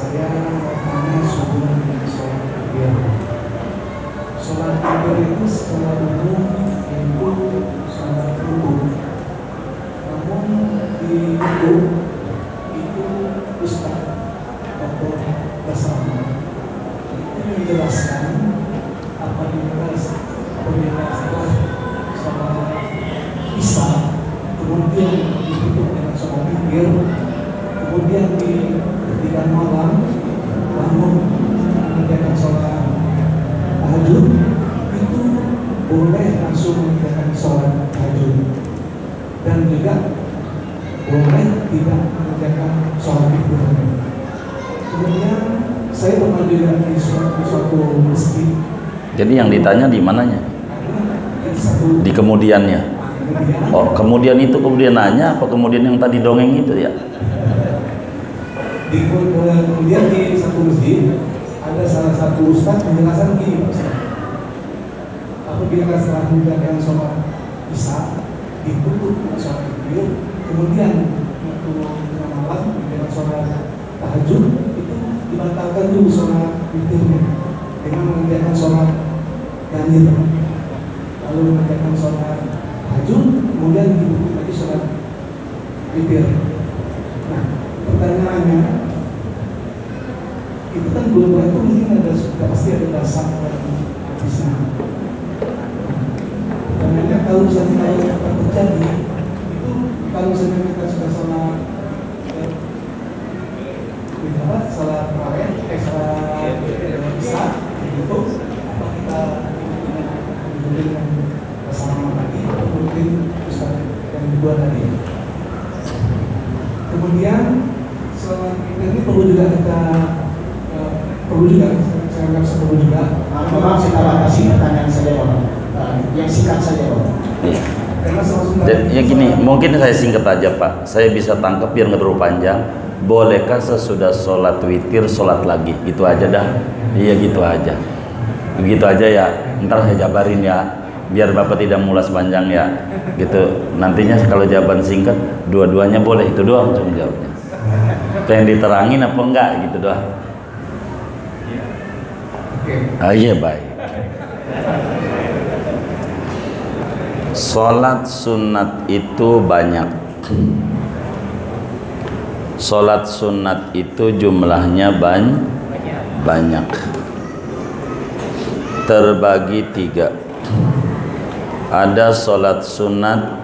Saya mau tanya hubungan dengan sholat witir. Sholat witir itu secara umum itu sholat wudhu. Namun di wudhu itu Ustaz Dr. Basama itu menjelaskan apabila setelah sholat Isya kemudian ditutup dengan sholat witir, kemudian di ketika malam bangun mengerjakan sholat tahajud, itu boleh langsung mengerjakan sholat tahajud, dan juga boleh tidak mengerjakan sholat witir. Kemudian saya pernah juga di suatu masjid. Jadi yang ditanya di mananya? Di kemudiannya. Oh, kemudian itu kemudian nanya apa kemudian yang tadi dongeng itu ya? Kemudian di satu masjid ada salah satu ustaz menjelaskan gini, apabila setelah mengerjakan sholat Isya ditutup dengan sholat witir, kemudian waktu malam mengerjakan sholat tahajud itu dibatalkan dulu sholat witirnya dengan mengerjakan sholat ganjil, lalu mengerjakan sholat tahajud, kemudian ditutup lagi sholat witir. Nah, pertanyaannya, itu kan belum tentu mungkin pasti ada dasar dan hadisnya. Pertanyaannya, kalau misalnya terjadi itu, kalau misalnya kita sudah salah salah kemarin, salah bisa itu, apa kita dengan bersama tadi atau mungkin Ustaz yang kedua tadi. Kemudian sholat ini perlu juga kita saya anggap perlu juga. Maaf, kita batasi pertanyaan saja Pak. Yang singkat saja Pak. Ya gini, mungkin saya singkat aja Pak. Saya bisa tangkap biar nggak terlalu panjang. Bolehkah sesudah sholat witir sholat lagi? Gitu aja dah. Iya gitu aja. Begitu aja ya. Ntar saya jabarin ya. Biar Bapak tidak mulas panjang ya. Gitu. Nantinya kalau jawaban singkat, dua-duanya boleh. Itu doang cuma jawabnya. Pengen diterangin apa enggak gitu doang. Iya baik. Sholat sunat itu banyak. Sholat sunat itu jumlahnya banyak. Terbagi 3. Ada sholat sunat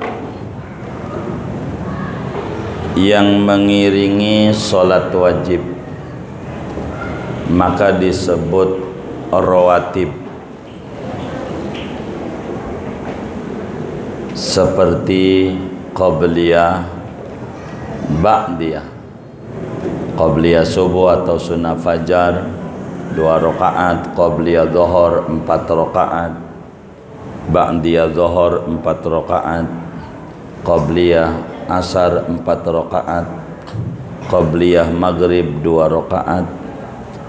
yang mengiringi sholat wajib, maka disebut rawatib, seperti qabliyah, ba'diyah. Qabliyah subuh atau sunnah fajar 2 rakaat, qabliyah zuhur 4 rakaat, ba'diyah zuhur 4 rakaat, qabliyah asar 4 rakaat, qabliyah maghrib 2 rakaat,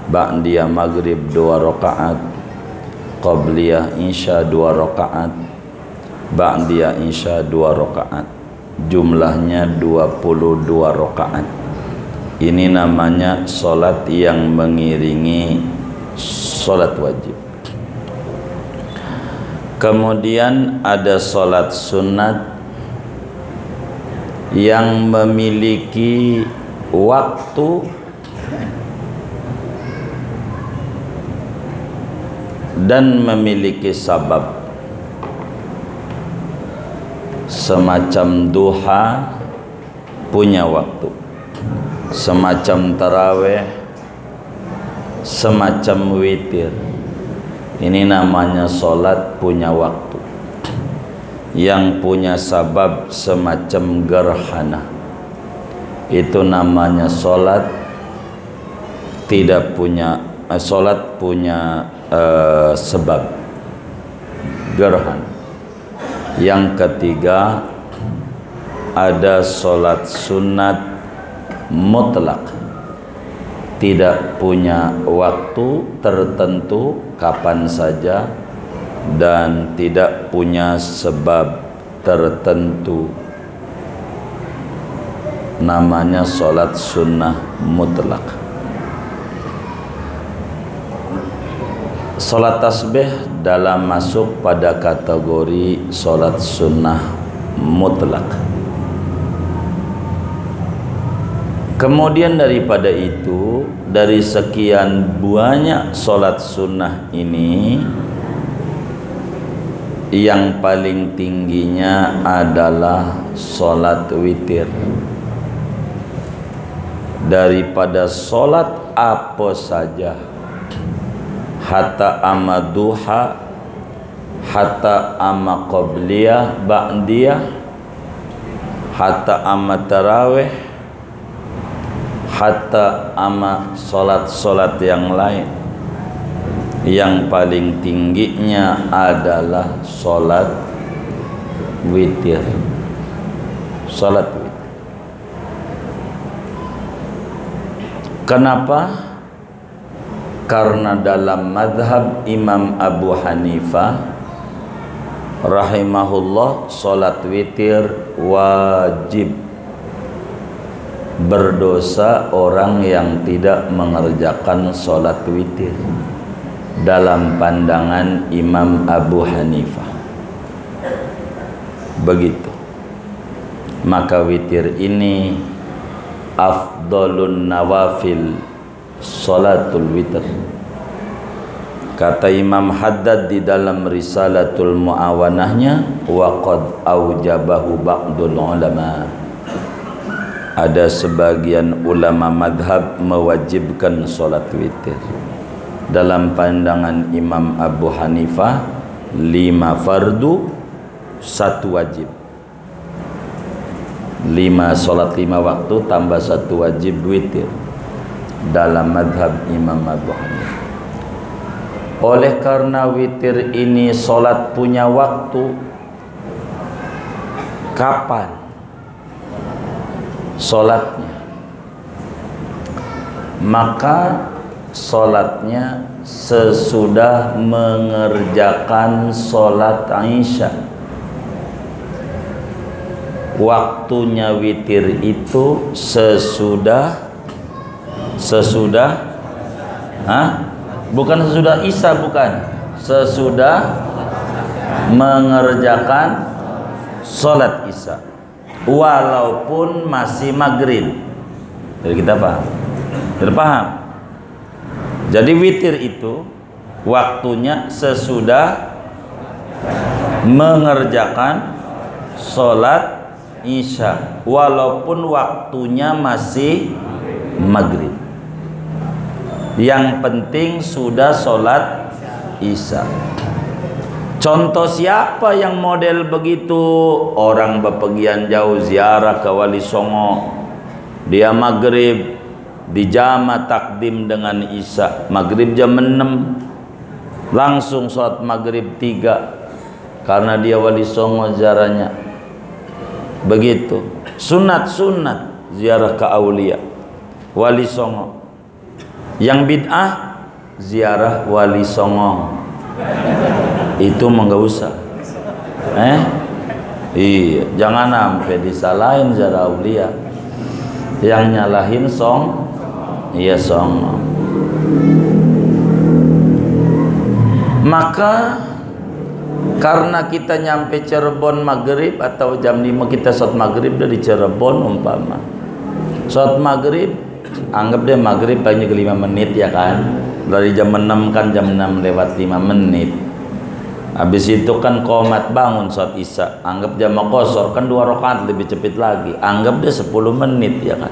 ba'diyah maghrib 2 rakaat, qabliyah isya 2 rakaat, ba'diyah isya 2 rakaat. Jumlahnya 22 rakaat. Ini namanya sholat yang mengiringi sholat wajib. Kemudian ada sholat sunat yang memiliki waktu dan memiliki sabab, semacam duha punya waktu, semacam taraweh, semacam witir. Ini namanya sholat punya waktu. Yang punya sabab semacam gerhana, itu namanya sholat tidak punya sholat punya sebab, gerhana. Yang ketiga, ada sholat sunat mutlak, tidak punya waktu tertentu kapan saja dan tidak punya sebab tertentu, namanya sholat sunnah mutlak. Sholat tasbih dalam masuk pada kategori sholat sunnah mutlak. Kemudian daripada itu, dari sekian banyak sholat sunnah ini, yang paling tingginya adalah sholat witir. Daripada sholat apa saja, hatta amma duha, hatta amma qabliyah, ba'diyah, hatta amma tarawih, hatta amma solat-solat yang lain, yang paling tingginya adalah solat witir. Solat witir. Kenapa? Karena dalam madhab Imam Abu Hanifah rahimahullah, solat witir wajib. Berdosa orang yang tidak mengerjakan solat witir dalam pandangan Imam Abu Hanifah. Begitu. Maka witir ini afdalun nawafil, salatul witr. Kata Imam Haddad di dalam Risalatul Muawanahnya, wa qad aujabahu ba'dul ulama. Ada sebagian ulama madhab mewajibkan salat witir. Dalam pandangan Imam Abu Hanifah, 5 fardu, 1 wajib. 5 salat 5 waktu tambah 1 wajib witir dalam madhab Imam Abu Hanifah. Oleh karena witir ini solat punya waktu, kapan solatnya? Maka solatnya sesudah mengerjakan solat Isya. Waktunya witir itu sesudah bukan sesudah Isya, bukan, sesudah mengerjakan sholat Isya, walaupun masih maghrib. Jadi kita paham? Terpaham? Jadi witir itu waktunya sesudah mengerjakan sholat Isya, walaupun waktunya masih maghrib. Yang penting sudah sholat Isya. Contoh siapa yang model begitu? Orang bepergian jauh ziarah ke Wali Songo, dia maghrib dijama takdim dengan Isya. Maghrib jam 6, langsung sholat maghrib 3, karena dia Wali Songo ziarahnya. Begitu sunat-sunat ziarah ke aulia Wali Songo. Yang bid'ah ziarah Wali Songo itu enggak usah. Iya, jangan sampai disalahin ziarah aulia. Yang nyalahin iya Songo. Maka karena kita nyampe Cirebon maghrib atau jam 5 kita sholat maghrib dari Cirebon umpama. Sholat maghrib, anggap deh maghrib hanya ke 5 menit ya kan. Dari jam 6 kan jam 6 lewat 5 menit. Habis itu kan qomat bangun sholat Isya. Anggap jam qashar kan 2 rakaat lebih cepat lagi. Anggap deh 10 menit ya kan.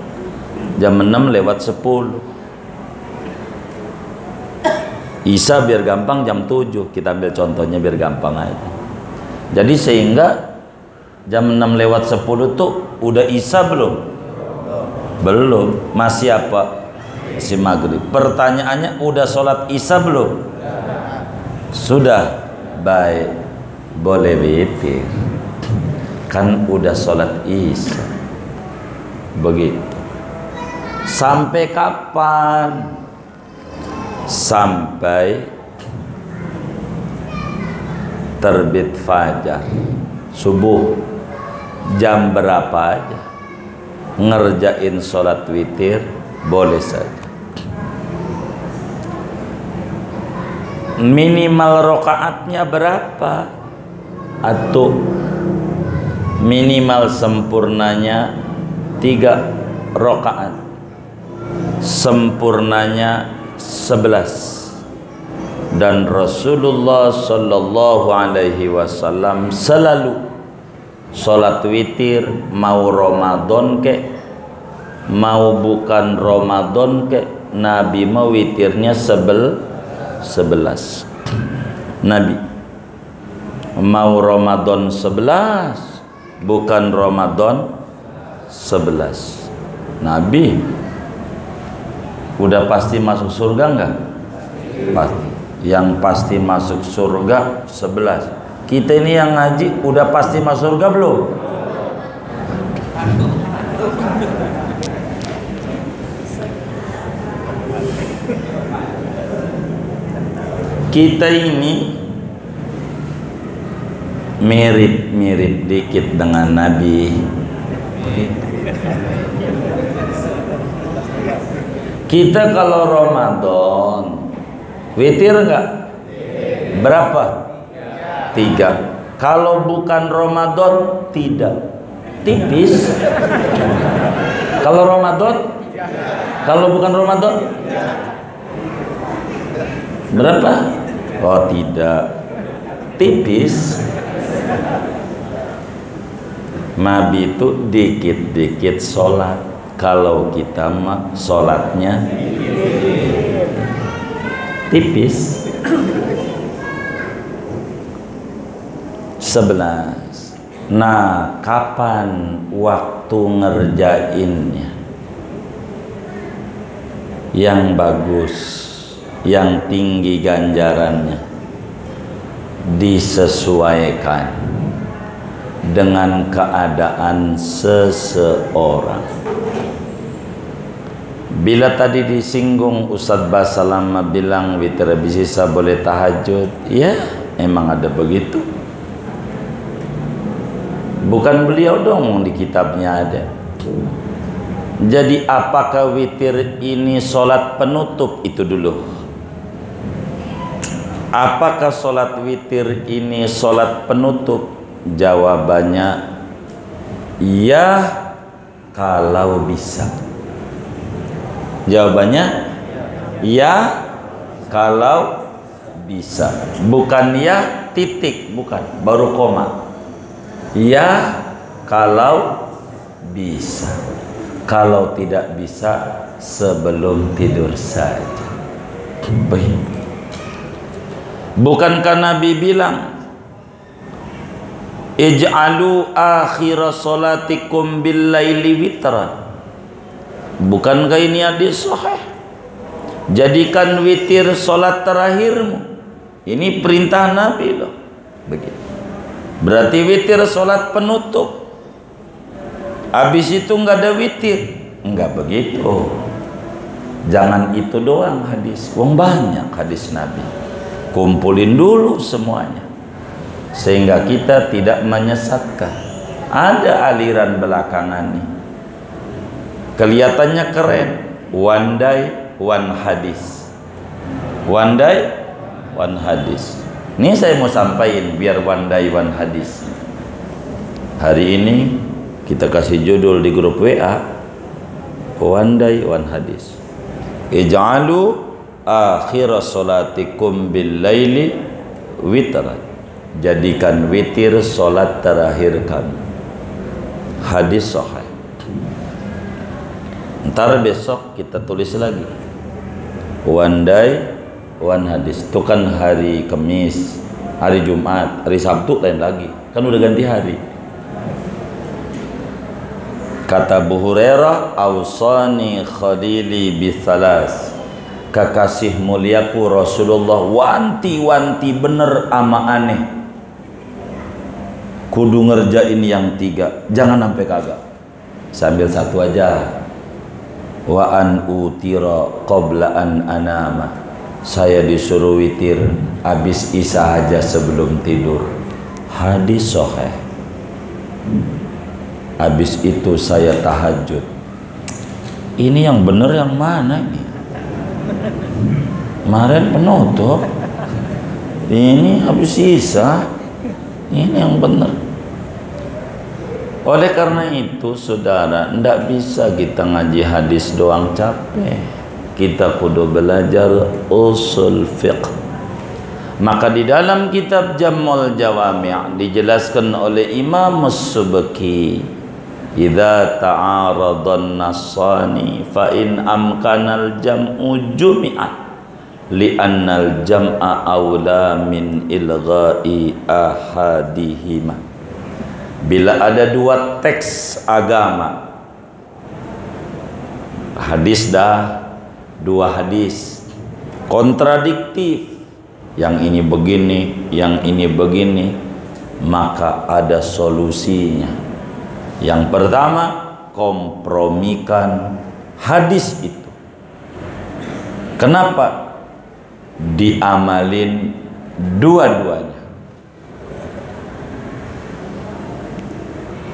Jam 6 lewat 10. Isya biar gampang jam 7, kita ambil contohnya biar gampang aja. Jadi sehingga jam 6 lewat 10 tuh udah Isya belum? Belum, masih apa? Masih maghrib. Pertanyaannya, udah sholat Isya belum? Sudah. Baik, boleh witir. Kan udah sholat Isya. Begitu. Sampai kapan? Sampai terbit fajar, subuh, jam berapa aja ngerjain sholat witir boleh saja. Minimal rokaatnya berapa? Atau minimal sempurnanya 3 rokaat, sempurnanya 11. Dan Rasulullah Sallallahu Alaihi Wasallam selalu sholat witir, mau Ramadan ke mau bukan Ramadan ke, Nabi mau witirnya 11. Nabi mau Ramadan 11 bukan Ramadan 11. Nabi udah pasti masuk surga enggak? Pasti. Yang pasti masuk surga 11. Kita ini yang ngaji udah pasti masuk surga belum? Kita ini mirip-mirip dikit dengan Nabi. Kita kalau Ramadan witir enggak? Berapa? 3. Kalau bukan Ramadan tidak. Tipis. Kalau Ramadan? Kalau bukan Ramadan? Berapa? Oh tidak. Tipis. Nabi itu dikit-dikit sholat. Kalau kita mah sholatnya tipis. 11. Nah, kapan waktu ngerjainnya? Yang bagus, yang tinggi ganjarannya, disesuaikan dengan keadaan seseorang. Bila tadi disinggung Ustadz Basalamah bilang witir bisa boleh tahajud, ya emang ada begitu. Bukan beliau dong, di kitabnya ada. Jadi apakah witir ini sholat penutup? Itu dulu. Apakah sholat witir ini sholat penutup? Jawabannya ya, kalau bisa. Jawabannya ya, kalau bisa. Bukan ya titik, bukan, baru koma. Ya, kalau bisa. Kalau tidak bisa, sebelum tidur saja. Bukankah Nabi bilang, ij'alu akhira salatikum bil laili witran? Bukankah ini hadis sahih? Jadikan witir salat terakhirmu. Ini perintah Nabi loh. Begitu. Berarti witir salat penutup. Habis itu enggak ada witir. Enggak begitu. Jangan itu doang hadis. Wong banyak hadis Nabi. Kumpulin dulu semuanya. Sehingga kita tidak menyesatkan. Ada aliran belakangan nih. Kelihatannya keren. One day, one hadis. One day, one hadis. Ini saya mau sampaikan biar one day, one hadis. Hari ini kita kasih judul di grup WA, one day, one hadis. Ij'alu akhir salatikum bil laili witran. Jadikan witir solat terakhir kamu. Hadis sahih. Ntar besok kita tulis lagi. One day, one hadis. Itu kan hari Kamis, hari Jumat, hari Sabtu lain lagi. Kan udah ganti hari. Kata Abu Hurairah, "Ausani khalili bithalas." Kekasih muliaku Rasulullah wanti-wanti bener ama aneh. Kudu ngerjain yang 3, jangan sampai kagak. Sambil satu aja. Wa an utira qabla an anama. Saya disuruh witir habis isya aja sebelum tidur. Hadis sahih. Habis itu saya tahajud. Ini yang benar yang mana ini? Kemarin penutup. Ini habis sisa. Ini yang benar. Oleh karena itu saudara, tidak bisa kita ngaji hadis doang capek. Kita kudu belajar usul fiqh. Maka di dalam kitab Jammul Jawami' dijelaskan oleh Imam As-Subki, idza ta'aradan nassani fa in amkanal jam'u jumi'at li'annal jam'a aula min ilgha'i ahadihima. Bila ada dua teks agama, hadis dua hadis kontradiktif, yang ini begini, yang ini begini, maka ada solusinya. Yang pertama, kompromikan hadis itu. Kenapa? Diamalin dua-duanya.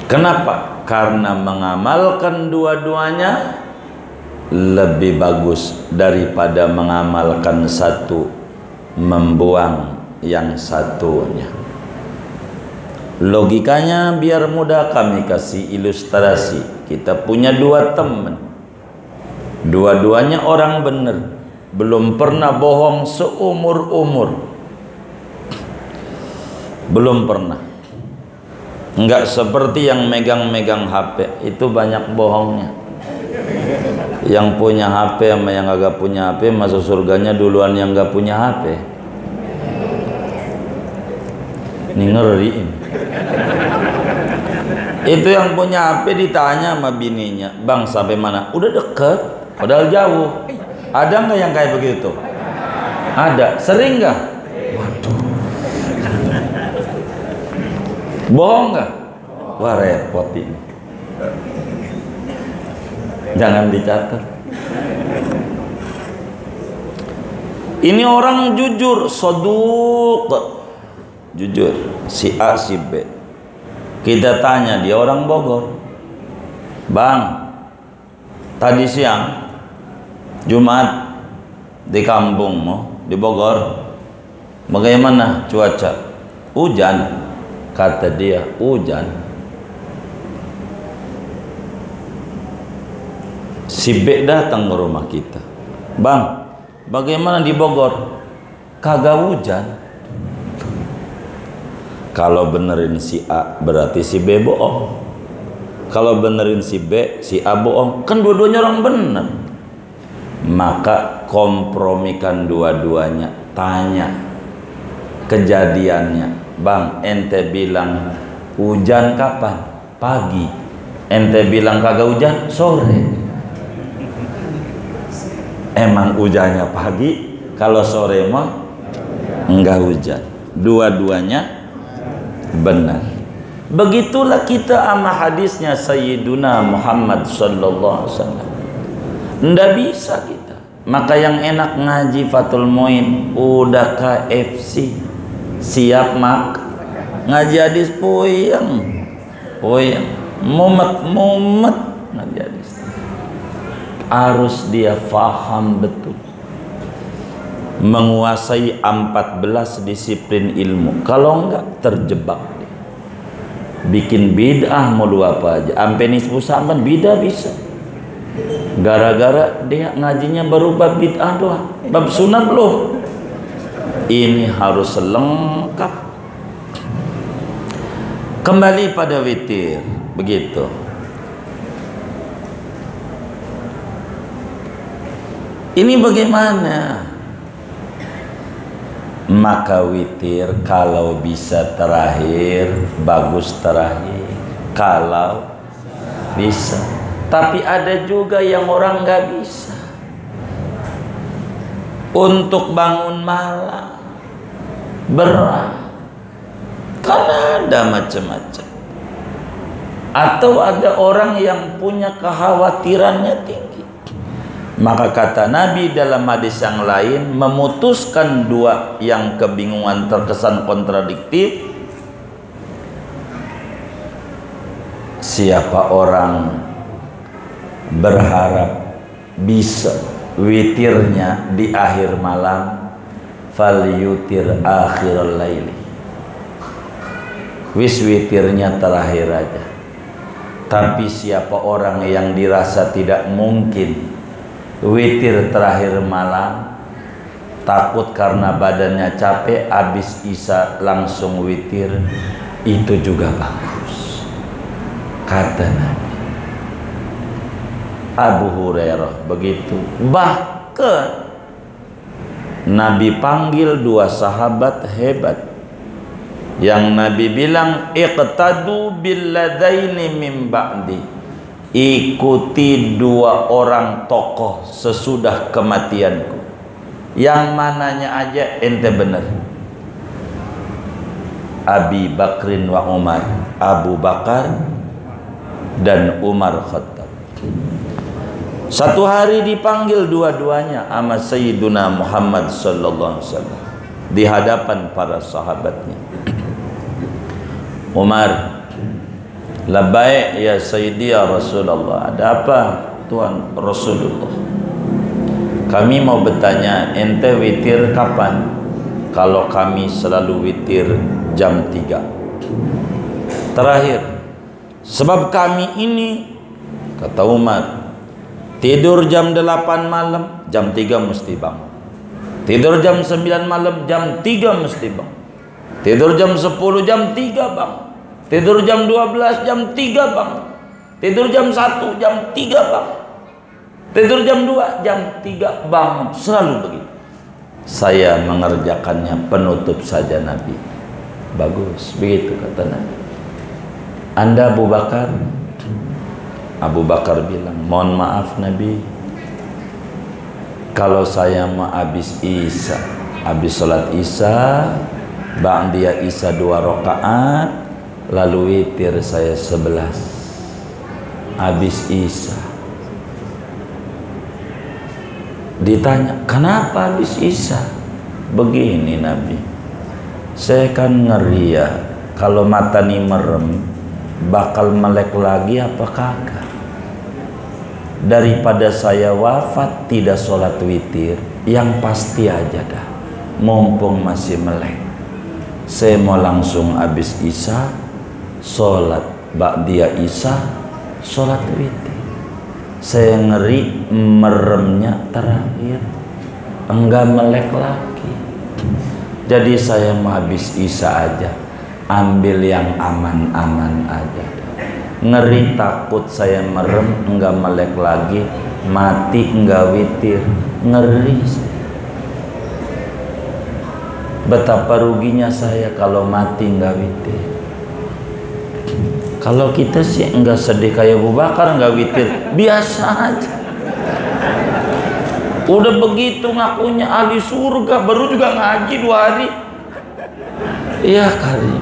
Kenapa? Karena mengamalkan dua-duanya lebih bagus daripada mengamalkan satu, membuang yang satunya. Logikanya biar mudah kami kasih ilustrasi. Kita punya dua teman, dua-duanya orang benar, belum pernah bohong seumur-umur, belum pernah. Enggak seperti yang megang-megang HP, itu banyak bohongnya. Yang punya HP sama yang agak punya HP, masuk surganya duluan yang gak punya HP. Ini ngeri. Itu yang punya HP ditanya sama bininya, "Bang, sampai mana?" "Udah deket." Padahal jauh. Ada nggak yang kayak begitu? Ada. Sering nggak? Waduh. Bohong nggak? Wah, repot ini. Jangan dicatat. Ini orang jujur, soduk, jujur, si A si B. Kita tanya, dia orang Bogor. "Bang, tadi siang Jumat di kampungmu di Bogor, bagaimana cuaca?" "Hujan." Kata dia, "Hujan." Si B datang ke rumah kita, "Bang, bagaimana di Bogor?" "Kagak hujan." Kalau benerin si A berarti si B bohong. Kalau benerin si B, si A bohong. Kan dua-duanya orang bener. Maka kompromikan dua-duanya. Tanya kejadiannya. "Bang, ente bilang hujan kapan?" "Pagi." "Ente bilang kagak hujan?" "Sore." Emang hujannya pagi, kalau sore mah enggak hujan. Dua-duanya benar. Begitulah kita sama hadisnya Sayyiduna Muhammad sallallahu alaihi wasallam. Nggak bisa kita. Maka yang enak ngaji Fathul Muin, udah KFC, siap mak ngaji hadis puyeng, mumet ngaji hadis. Harus dia faham betul, menguasai 14 disiplin ilmu. Kalau enggak terjebak dia. Bikin bid'ah mau apa aja, sampai nisfu saban bid'ah bisa. Gara-gara dia ngajinya baru bab bid'ah doang, bab sunat belum. Ini harus lengkap. Kembali pada witir, begitu. Ini bagaimana? Maka witir kalau bisa terakhir, bagus terakhir. Kalau bisa. Tapi ada juga yang orang nggak bisa. Untuk bangun malam berat. Karena ada macam-macam. Atau ada orang yang punya kekhawatirannya tinggi. Maka kata Nabi dalam hadis yang lain, memutuskan dua yang kebingungan terkesan kontradiktif. Siapa orang berharap bisa witirnya di akhir malam, falyutir akhirul laili. Wis witirnya terakhir aja. Tapi siapa orang yang dirasa tidak mungkin witir terakhir malam, takut karena badannya capek, habis isya langsung witir, itu juga bagus. Kata Nabi. Abu Hurairah begitu. Bahkan Nabi panggil dua sahabat hebat yang Nabi bilang, iqtadu billadaini min ba'di, ikuti dua orang tokoh sesudah kematianku. Yang mananya aja ente bener. Abi Bakrin wa Umar, Abu Bakar dan Umar Khattab. Satu hari dipanggil dua-duanya sama Sayyiduna Muhammad sallallahu alaihi wasallam di hadapan para sahabatnya. Umar, labbaik ya Sayyidi ya Rasulullah. Ada apa Tuhan Rasulullah? Kami mau bertanya, ente witir kapan? Kalau kami selalu witir jam 3 terakhir. Sebab kami ini, kata Umar, tidur jam 8 malam, jam 3 mesti bangun. Tidur jam 9 malam, jam 3 mesti bangun. Tidur jam 10, jam 3 bangun. Tidur jam 12, jam 3 bangun. Tidur jam 1, jam 3 bangun. Tidur jam 2, jam 3 bangun. Selalu begitu. Saya mengerjakannya penutup saja Nabi. Bagus, begitu kata Nabi. Anda Abu Bakar? Abu Bakar bilang, mohon maaf Nabi, kalau saya mau habis isya, habis sholat isya, ba'diyah isya 2 rakaat, lalu witir saya 11 habis isya. Ditanya, kenapa habis isya? Begini Nabi, saya kan ngeri ya, kalau mata nih merem bakal melek lagi apa kagak. Daripada saya wafat tidak sholat witir, yang pasti aja dah, mumpung masih melek, saya mau langsung habis isya, sholat ba'diyah isya, sholat witir. Saya ngeri meremnya terakhir, enggak melek lagi. Jadi saya mau habis isya aja, ambil yang aman-aman aja. Ngeri takut saya merem enggak melek lagi, mati enggak witir, ngeri saya. Betapa ruginya saya kalau mati enggak witir. Kalau kita sih enggak sedih kayak Abu Bakar enggak witir, biasa aja. Udah begitu ngakunya ahli surga, baru juga ngaji 2 hari. Iya kali,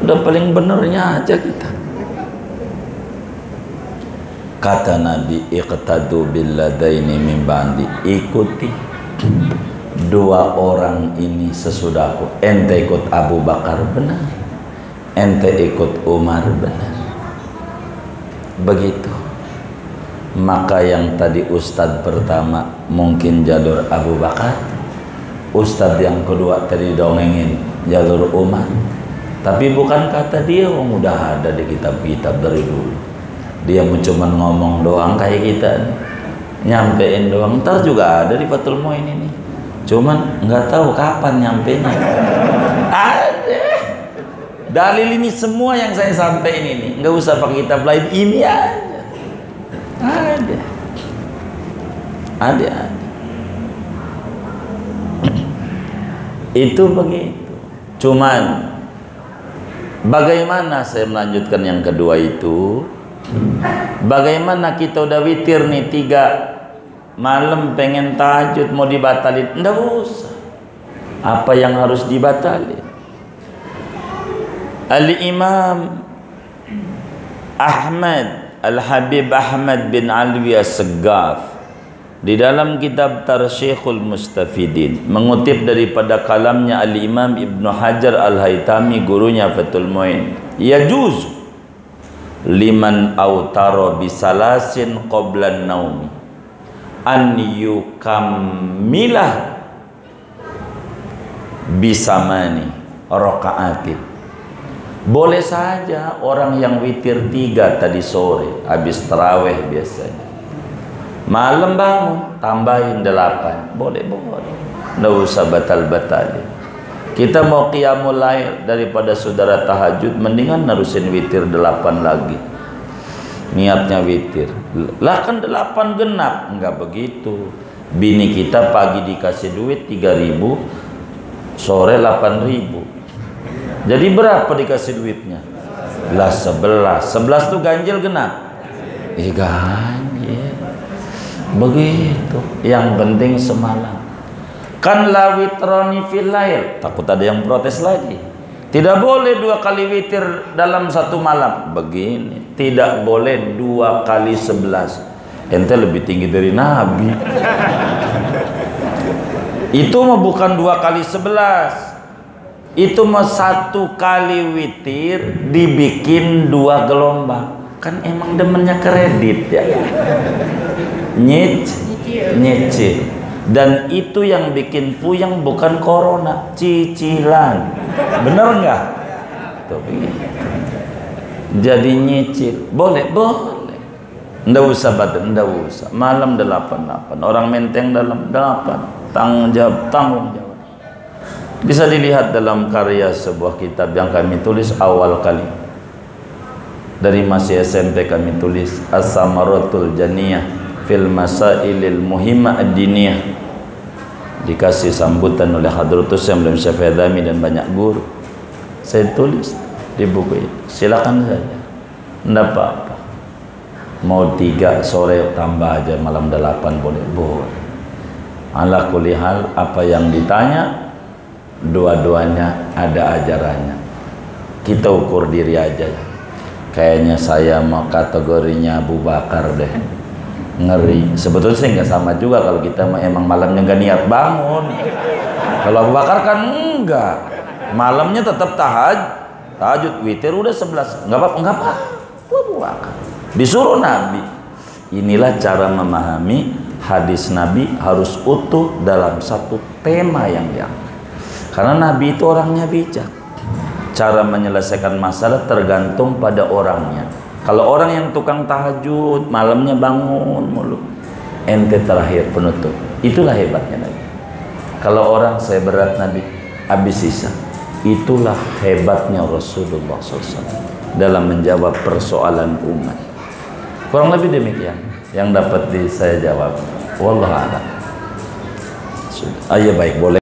udah paling benernya aja kita. Kata Nabi, iqtadu billadaini min ba'di, ikuti 2 orang ini sesudahku. Ente ikut Abu Bakar benar, ente ikut Umar benar. Begitu. Maka yang tadi ustadz pertama mungkin jalur Abu Bakar, ustadz yang kedua tadi dongengin jalur Umar. Tapi bukan kata dia, udah ada di kitab-kitab dari dulu. Dia cuma ngomong doang kayak kita nih, nyampein doang. Ntar juga ada di Fathul Muin ini, cuman nggak tahu kapan nyampenya. Ada dalil ini semua yang saya sampaikan ini, nggak usah pakai kitab lain, ini aja. Ada. Itu begitu. Cuman bagaimana saya melanjutkan yang kedua itu? Bagaimana kita udah witir nih 3 malam, pengen tahajud mau dibatalin? Nggak usah. Apa yang harus dibatalin? Al-Imam Ahmad Al-Habib Ahmad bin Alwi As-Saggaf di dalam kitab Tarsyikhul Mustafidin mengutip daripada kalamnya Al-Imam Ibnu Hajar Al-Haytami, gurunya Fathul Muin, yajuz liman autaro bisalasin qoblan naumi an yukammilah bisamani rakaatin. Boleh saja orang yang witir 3 tadi sore habis tarawih biasanya, malam bangun tambahin 8, boleh. Nggak usah batal-batalin. Kita mau qiyamul lail daripada saudara tahajud, mendingan nerusin witir 8 lagi. Niatnya witir. Lah kan 8 genap. Enggak begitu. Bini kita pagi dikasih duit 3.000, sore 8.000. Jadi berapa dikasih duitnya? Lah 11. 11 tuh ganjil genap. Ganjil. Begitu. Yang penting semalam. Kan la witroni fil lail. Takut ada yang protes lagi. Tidak boleh 2 kali witir dalam satu malam. Begini, tidak boleh 2 kali 11. Ente lebih tinggi dari Nabi. Itu mah bukan 2 kali 11. Itu mah 1 kali witir dibikin 2 gelombang. Kan emang demennya kredit ya. Nyicil. Dan itu yang bikin puyeng bukan corona, cicilan. Bener nggak? Jadi nyicil. Boleh. Nggak usah batal, nggak usah. Malam 8. Orang menteng dalam 8. Tanggung jawab. Bisa dilihat dalam karya sebuah kitab yang kami tulis awal kali. Dari masih SMP kami tulis As-Samaratul Janiyah fil Masailil Muhimmah Ad-Diniyah. Dikasih sambutan oleh Hadratus Syamil Syafi'i Adami dan banyak guru. Saya tulis di buku itu. Silakan saja. Enggak apa-apa. Mau 3 sore tambah aja, malam 8 boleh. Ala kulli hal, apa yang ditanya dua-duanya ada ajarannya. Kita ukur diri aja. Kayaknya saya mau kategorinya Abu Bakar deh. Ngeri. Sebetulnya sih nggak sama juga kalau kita emang malamnya nggak niat bangun. Kalau Abu Bakar kan enggak. Malamnya tetap tahajud witir udah 11. Nggak apa-apa. Abu Bakar. Disuruh Nabi. Inilah cara memahami hadis Nabi harus utuh dalam satu tema yang karena Nabi itu orangnya bijak. Cara menyelesaikan masalah tergantung pada orangnya. Kalau orang yang tukang tahajud, malamnya bangun mulu, ente terakhir penutup. Itulah hebatnya Nabi. Kalau orang saya berat Nabi, habis sisa. Itulah hebatnya Rasulullah SAW dalam menjawab persoalan umat. Kurang lebih demikian yang dapat saya jawab. Wallahu a'lam. Ayo baik, boleh.